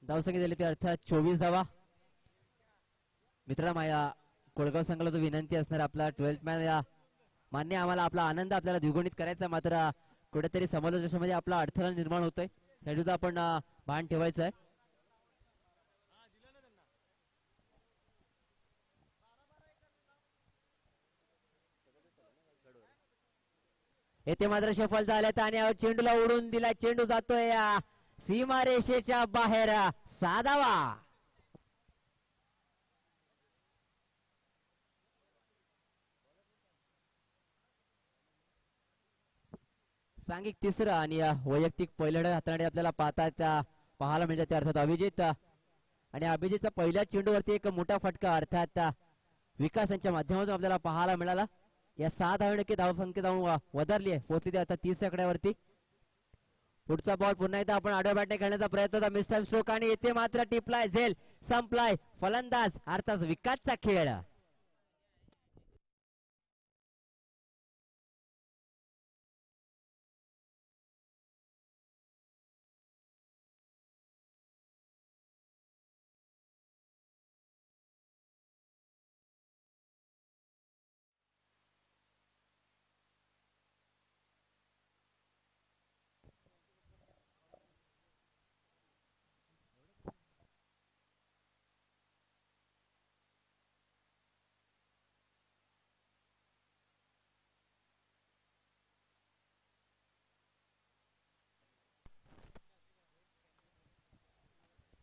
धावसंख्या दिली ती अर्थात 24 धावा. मित्रांनो माझ्या कोळगाव संघाला तो विनंती असणार आपला 12th मॅन या मान्य आम्हाला आपला आनंद आपल्याला द्विगुणित करायचा, मात्र कुठेतरी समालोचनामध्ये आपला अडथळा निर्माण होतोय, त्यासाठी आपण भान ठेवायचं आहे. येथे मात्र सफल झाल्यात आणि चेंडूला उडून दिला. चेंडू जातोय सीमारेषेच्या बाहेर. 6 धावा. सांघिक तिसरं आणि वैयक्तिक पहिल्या हाताने आपल्याला पाहायला मिळतं ते अर्थात अभिजित. आणि अभिजितचा पहिल्या चेंडूवरती एक मोठा फटका अर्थात विकास यांच्या माध्यमातून आपल्याला पाहायला मिळाला. या 6 धावांनी धावसंख्या वधारली आहे, पोहोचली ती आता 30 आकड्यावरती. पुढचा बॉल पुन्हा एकदा आपण आडव्या बॅटने खेळण्याचा प्रयत्न होता. मिस टाइम स्ट्रोक आणि येथे मात्र टिपलाय झेल संपलाय. फलंदाज अर्थात विकासचा खेळ.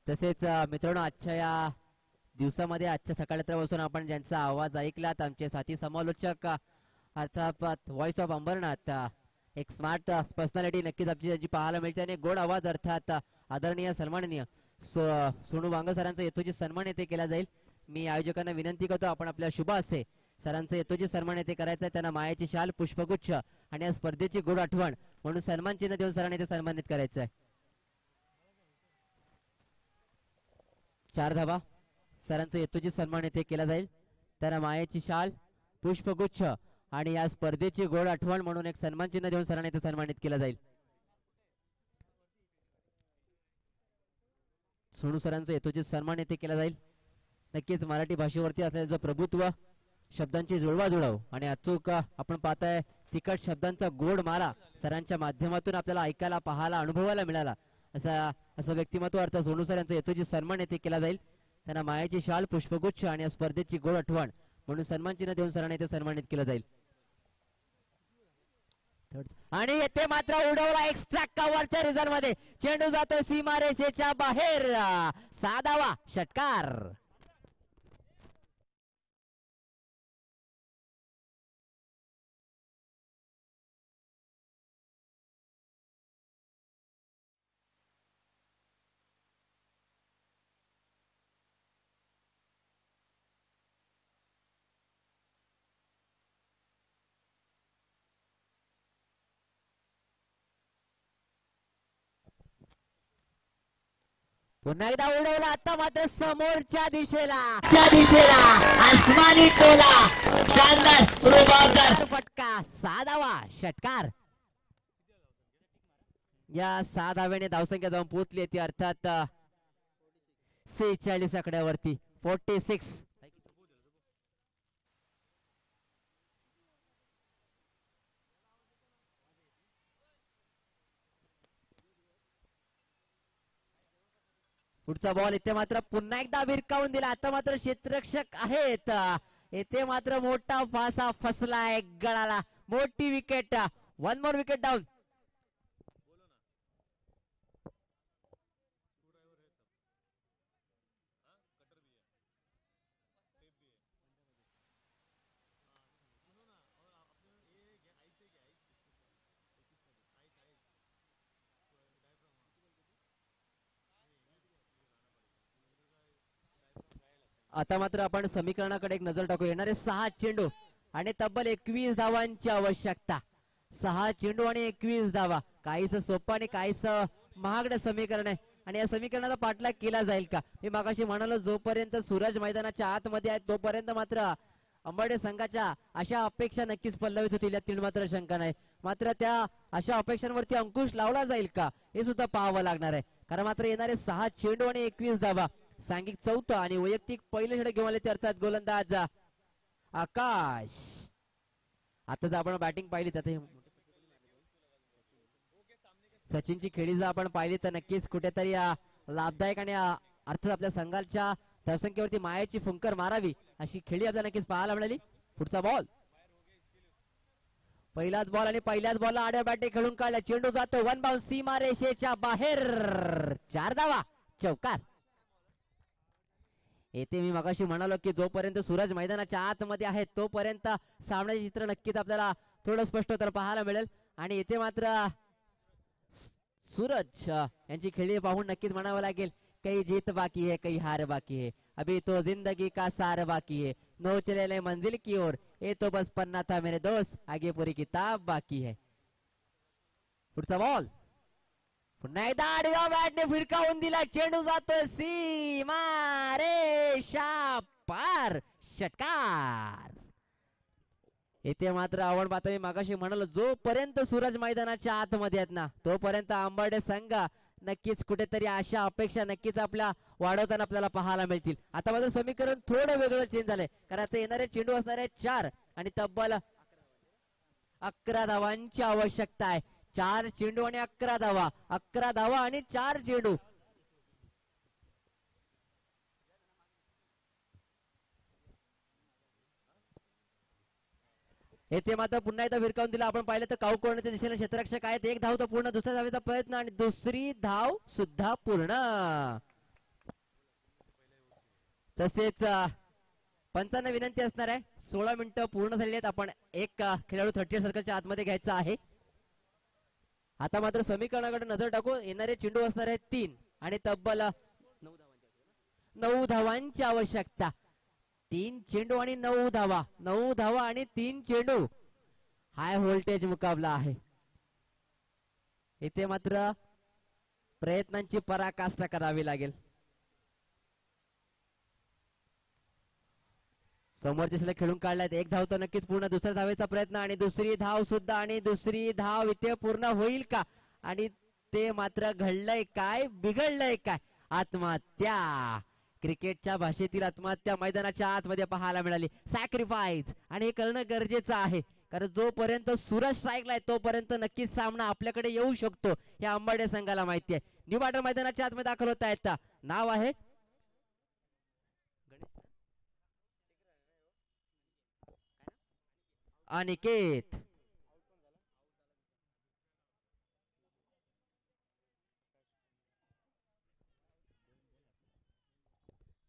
तसेच मित्रांनो आजच्या या दिवसामध्ये आजच्या सकाळपासून आपण ज्यांचा आवाज ऐकलात आमचे साथी समालोचक अर्थात व्हॉइस ऑफ अंबरनाथ, एक स्मार्ट पर्सनॅलिटी नक्कीच आपली पाहायला मिळते आणि गोड आवाज अर्थात आदरणीय सन्माननीय सोनू वांग सरांचा येतोची सन्मान येथे केला जाईल. मी आयोजकांना विनंती करतो आपण आपल्या शुभ असे सरांचा येतोची सन्मान येथे करायचा आहे. त्यांना मायाची शाल पुष्पगुच्छ आणि या स्पर्धेची गोड आठवण म्हणून सन्मान चिन्ह देऊन सरांना इथे सन्मानित करायचं आहे. 4 धावा. सरांचा येतोची सन्मान येथे केला जाईल. त्यांना मायाची शाल पुष्पगुच्छ आणि या स्पर्धेची गोड आठवण म्हणून एक सन्मान चिन्ह देऊन सरांना इथे सन्मानित केला जाईल. सोनू सरांचा येतोची सन्मान येथे केला जाईल. नक्कीच मराठी भाषेवरती असलेलं प्रभुत्व, शब्दांची जुळवाजुळव आणि अचूक आपण पाहताय तिखट शब्दांचा गोड मारा सरांच्या माध्यमातून आपल्याला ऐकायला पाहायला अनुभवायला मिळाला. असं व्यक्तिमत्व अर्थात सोनू सर यांचा येतोची सन्मान येथे केला जाईल. त्यांना मायाची शाल पुष्पगुच्छ आणि या स्पर्धेची गोड आठवण म्हणून सन्मान चिन्ह देऊन सरांना इथे सन्मानित केलं जाईल. आणि येथे मात्र उडवला एक्स्ट्रा कव्हरच्या रिझल्ट मध्ये चेंडू जातोय सीमारेषेच्या बाहेर. 6 धावा. षटकार. पुन्हा एकदा उडवला आता मात्र समोरच्या दिशेला आसमानी टोला. शानदार रुबाबदार फटका. 6 धावा. षटकार. या 6 धाव्याने धावसंख्या जाऊन पोहोचली ती अर्थात 46 आकड्यावरती. 46. पुढचा बॉल इथे मात्र पुन्हा एकदा भिरकावून दिला. आता मात्र क्षेत्ररक्षक आहेत. येथे मात्र मोठा फासा फसलाय गळाला. मोठी विकेट. 1 more wicket down. आता मात्र आपण समीकरणाकडे एक नजर टाकू. येणारे 6 चेंडू आणि तब्बल 21 धावांची आवश्यकता. 6 चेंडू आणि 21 धावा. काहीच सोपं आणि काहीच महागडं समीकरण आहे आणि या समीकरणाचा पाठलाग केला जाईल का? मी मागाशी म्हणालो जोपर्यंत सूरज मैदानाच्या आतमध्ये आहे तोपर्यंत मात्र अंबरडे संघाच्या अशा अपेक्षा नक्कीच पल्लवित होतील, यात मात्र शंका नाही. मात्र त्या अशा अपेक्षांवरती अंकुश लावला जाईल का हे सुद्धा पाहावं लागणार आहे. कारण मात्र येणारे 6 चेंडू आणि 21 धावा. सांघिक चौथा आणि वैयक्तिक पहिले षटक घेऊन आले ते अर्थात गोलंदाज आकाश. आता आपण बॅटिंग पाहिली तर सचिनची खेळी जर आपण पाहिली तर नक्कीच कुठेतरी लाभदायक आणि अर्थात आपल्या संघाच्या धावसंख्येवरती मायाची फुंकर मारावी अशी खेळी आपल्याला नक्कीच पाहायला मिळाली. पुढचा बॉल, पहिलाच बॉल आणि पहिल्याच बॉलला आड्या बॅटे खेळून काढला. चेंडू जातो वन बाउंस सीमा रेषेच्या बाहेर. 4 धावा, चौकार. येथे मी मगाशी म्हणालो की जोपर्यंत सूरज मैदानाच्या आतमध्ये आहे तोपर्यंत सामन्याचे चित्र नक्कीच आपल्याला थोडं स्पष्ट तर पाहायला मिळेल. आणि येथे मात्र सूरज यांची खेळी पाहून नक्कीच म्हणावं लागेल कई जीत बाकी है कई हार बाकी है, अभी तो जिंदगी का सार बाकी है, नो चले मंजिल की ओर, ये तो बस पन्ना था मेरे दोस्त, आगे पूरी किताब बाकी है. पुढचा बॉल, पुन्हा एकदा आडव्या बॅटने फिरकावून दिला. चेंडू जातो सीमा रेषा पार, षटकार. इथे मात्र आपण पाहतो मी मागाशी म्हणालो जोपर्यंत सूरज मैदानाच्या आतमध्ये आहेत ना तोपर्यंत आंबर्डे संघ नक्कीच कुठेतरी आशा अपेक्षा नक्कीच आपल्या वाढवताना आपल्याला पाहायला मिळतील. आता मात्र समीकरण थोडं वेगळं चेंज झालंय कारण आता येणारे चेंडू असणारे 4 आणि तब्बल 11 धावांची आवश्यकता आहे. 4 चेंडू आणि 11 धावा, 11 धावा आणि 4 चेंडू. येथे मात्र पुन्हा एकदा फिरकावून दिला. आपण पाहिलं तर काऊकोणच्या दिशेने क्षेत्ररक्षक आहेत. 1 धाव तर पूर्ण, दुसऱ्या धावेचा प्रयत्न आणि दुसरी धाव सुद्धा पूर्ण. तसेच पंचांना विनंती असणार आहे 16 मिनिटं पूर्ण झालेली आहेत. आपण एक खेळाडू 30 सर्कलच्या आतमध्ये घ्यायचा आहे. आता मात्र समीकरणाकडे नजर टाकू. येणारे चेंडू असणार आहेत 3 आणि तब्बल 9 धावांची आवश्यकता. 3 चेंडू आणि 9 धावा, 9 धावा आणि 3 चेंडू. हाय व्होल्टेज मुकाबला आहे. इथे मात्र प्रयत्नांची पराकाष्ठा करावी लागेल. समोरच्या दिशेला खेळून काढलाय. 1 धाव तर नक्कीच पूर्ण, दुसऱ्या धावेचा प्रयत्न आणि दुसरी धाव सुद्धा आणि दुसरी धाव इथे पूर्ण होईल का? आणि ते मात्र घडलंय काय, बिघडलंय काय? आत्महत्या. क्रिकेटच्या भाषेतील आत्महत्या मैदानाच्या आतमध्ये पाहायला मिळाली. सॅक्रिफाईस आणि हे करणं गरजेचं आहे कारण जोपर्यंत सूरज स्ट्राईकला आहे तोपर्यंत नक्कीच सामना आपल्याकडे येऊ शकतो हे आंबर्डे संघाला माहिती आहे. न्यू बॅटर मैदानाच्या आतमध्ये दाखल होत आहेत. नाव आहे अनिकेत.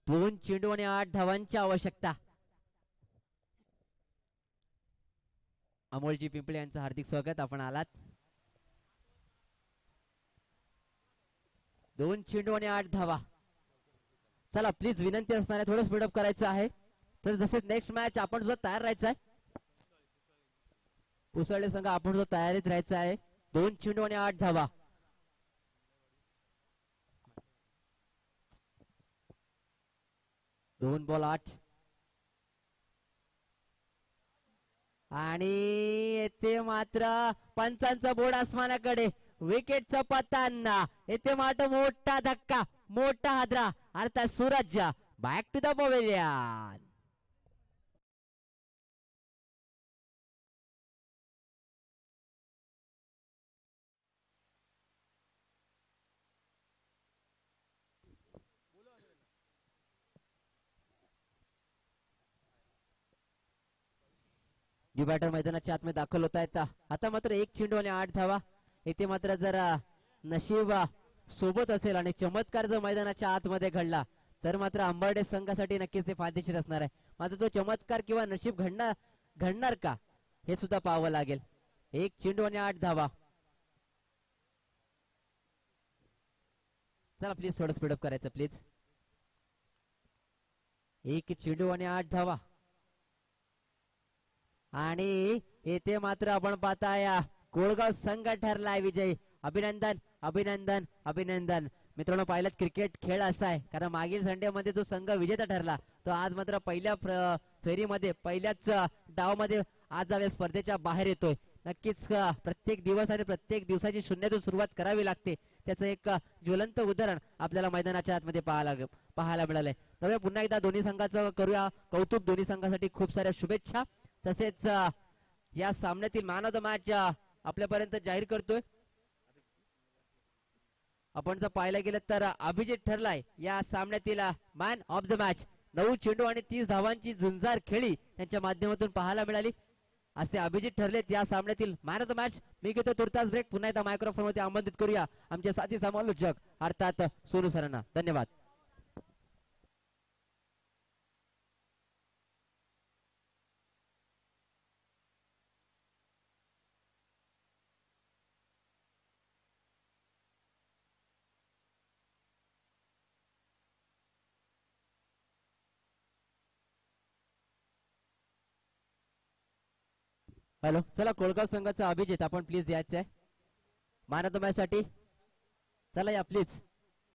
दोन चेंडू आणि 8 धावांची आवश्यकता. अमोलजी पिंपळे यांचं हार्दिक स्वागत, आपण आलात. 2 चेंडू आणि 8 धावा. चला प्लीज विनंती असणार आहे थोडं स्पीडअप करायचं आहे. तर जसे नेक्स्ट मॅच आपण जो तयार राहायचं आहे पुसळले संघ आपण जो तयारीत राहायचं आहे. 2 चेंडू आणि 8 धावा. दोन बॉल 8 आणि येथे मात्र पंचांचा बोर्ड आसमानाकडे. विकेटचा पताना. येथे मात्र मोठा धक्का, मोठा हादरा अर्थात Suraj back to the pavilion. New batter मैदानाच्या आतमध्ये दाखल होत आहेत. आता मात्र 1 चेंडू आणि 8 धावा. इथे मात्र जर नशीब सोबत असेल आणि चमत्कार जर मैदानाच्या आतमध्ये घडला तर मात्र आंबर्डे संघासाठी नक्कीच ते फायदेशीर असणार आहे. मात्र तो चमत्कार किंवा नशीब घडणार का हे सुद्धा पाहावं लागेल. 1 चेंडू आणि 8 धावा. चला प्लीज थोडं स्पीडअप करायचं प्लीज. 1 चेंडू आणि 8 धावा. आणि येथे मात्र आपण पाहताय कोळगाव संघ ठरलाय विजयी. अभिनंदन अभिनंदन अभिनंदन. मित्रांनो पाहिलं क्रिकेट खेळ असा आहे कारण मागील संडे मध्ये जो संघ विजेता ठरला तो आज मात्र पहिल्या फेरीमध्ये पहिल्याच डाव मध्ये आज या स्पर्धेच्या बाहेर येतोय. नक्कीच प्रत्येक दिवस आणि प्रत्येक दिवसाची शून्यातून सुरुवात करावी लागते. त्याचं एक ज्वलंत उदाहरण आपल्याला मैदानाच्या आतमध्ये पाहायला मिळालंय. तर पुन्हा एकदा दोन्ही संघाचं करूया कौतुक. दोन्ही संघासाठी खूप साऱ्या शुभेच्छा. तसेच या सामन्यातील मॅन ऑफ द मॅच आपल्यापर्यंत जाहीर करतोय. आपण जर पाहायला गेलं तर अभिजित ठरलाय या सामन्यातील मॅन ऑफ द मॅच. 9 चेंडू आणि 30 धावांची झुंजार खेळी त्यांच्या माध्यमातून पाहायला मिळाली. असे अभिजित ठरलेत या सामन्यातील मॅन ऑफ द मॅच. मी घेतो तुर्तास ब्रेक. पुन्हा एकदा मायक्रोफोन मध्ये आमंत्रित करूया आमचे साथी समालोचक अर्थात सोनू सरांना. धन्यवाद. हॅलो, चला कोळगाव संघाचा अभिजित आपण प्लीज यायचं आहे मॅन ऑफ द मॅच साठी. चला या प्लीज.